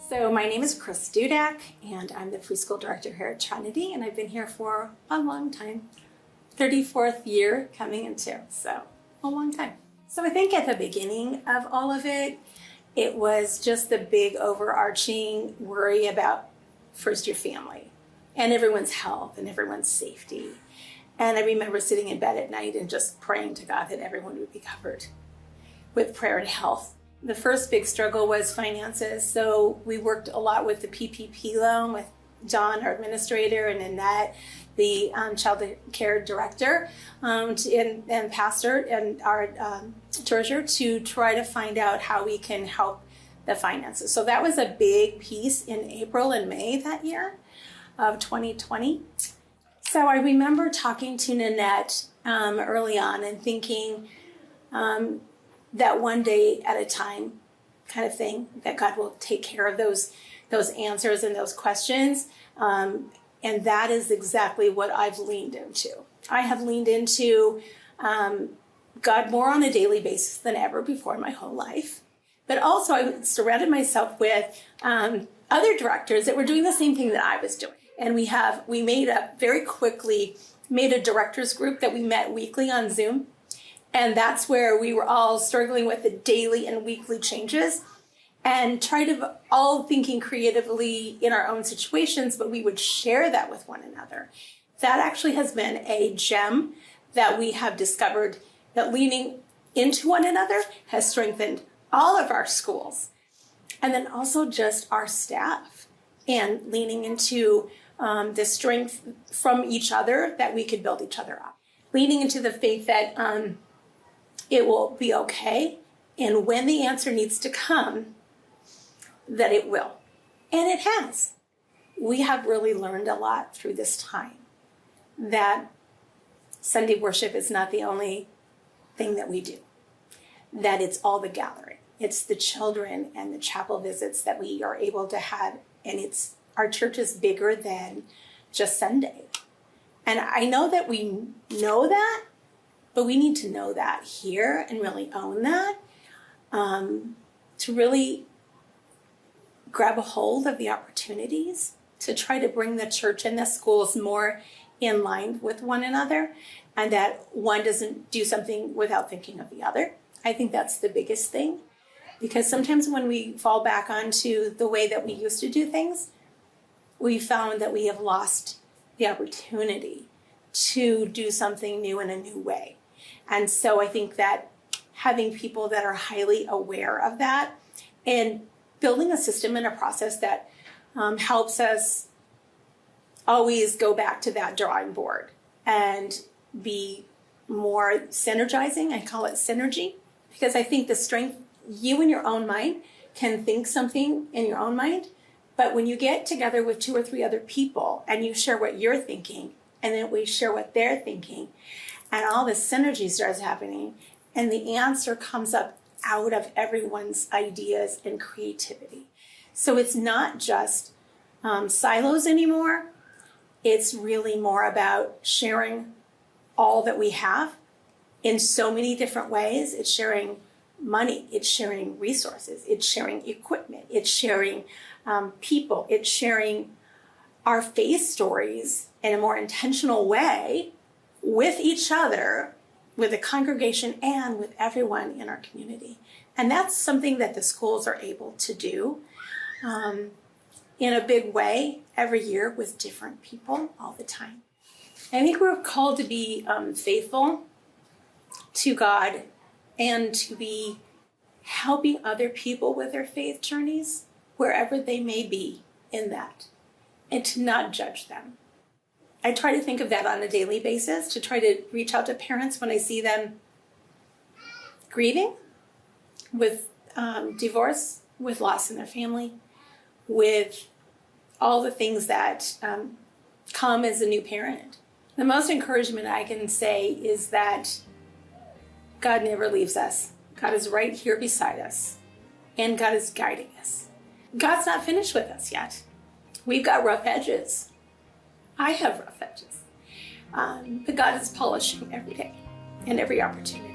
So my name is Kris Dudak, and I'm the preschool director here at Trinity, and I've been here for a long time, 34th year coming into, so a long time. So I think at the beginning of all of it, it was just the big overarching worry about first your family and everyone's health and everyone's safety. And I remember sitting in bed at night and just praying to God that everyone would be covered with prayer and health. The first big struggle was finances. So we worked a lot with the PPP loan with John, our administrator, and Annette, the child care director, and pastor, and our treasurer, to try to find out how we can help the finances. So that was a big piece in April and May that year of 2020. So I remember talking to Nanette early on and thinking that one day at a time kind of thing, that God will take care of those answers and those questions. And that is exactly what I've leaned into. I have leaned into God more on a daily basis than ever before in my whole life. But also I surrounded myself with other directors that were doing the same thing that I was doing. And we very quickly made a directors group that we met weekly on Zoom. And that's where we were all struggling with the daily and weekly changes and all thinking creatively in our own situations, but we would share that with one another. That actually has been a gem that we have discovered, that leaning into one another has strengthened all of our schools. And then also just our staff, and leaning into the strength from each other that we could build each other up. Leaning into the faith that it will be okay, and when the answer needs to come, that it will. And it has. We have really learned a lot through this time, that Sunday worship is not the only thing that we do, that it's all the gathering. It's the children and the chapel visits that we are able to have, and our church is bigger than just Sunday. And I know that we know that, but we need to know that here and really own that, to really grab a hold of the opportunities to try to bring the church and the schools more in line with one another, and that one doesn't do something without thinking of the other. I think that's the biggest thing, because sometimes when we fall back onto the way that we used to do things, we found that we have lost the opportunity to do something new in a new way. And so I think that having people that are highly aware of that and building a system and a process that helps us always go back to that drawing board and be more synergizing. I call it synergy, because I think the strength, you in your own mind can think something in your own mind, but when you get together with 2 or 3 other people and you share what you're thinking, and then we share what they're thinking, and all this synergy starts happening, and the answer comes up out of everyone's ideas and creativity. So it's not just silos anymore. It's really more about sharing all that we have in so many different ways. It's sharing money, it's sharing resources, it's sharing equipment, it's sharing people, it's sharing our faith stories in a more intentional way with each other, with the congregation, and with everyone in our community. And that's something that the schools are able to do in a big way every year with different people all the time. I think we're called to be faithful to God and to be helping other people with their faith journeys wherever they may be in that, and to not judge them. I try to think of that on a daily basis, to try to reach out to parents when I see them grieving with divorce, with loss in their family, with all the things that come as a new parent. The most encouragement I can say is that God never leaves us. God is right here beside us, and God is guiding us. God's not finished with us yet. We've got rough edges. I have rough edges. But God is polishing every day and every opportunity.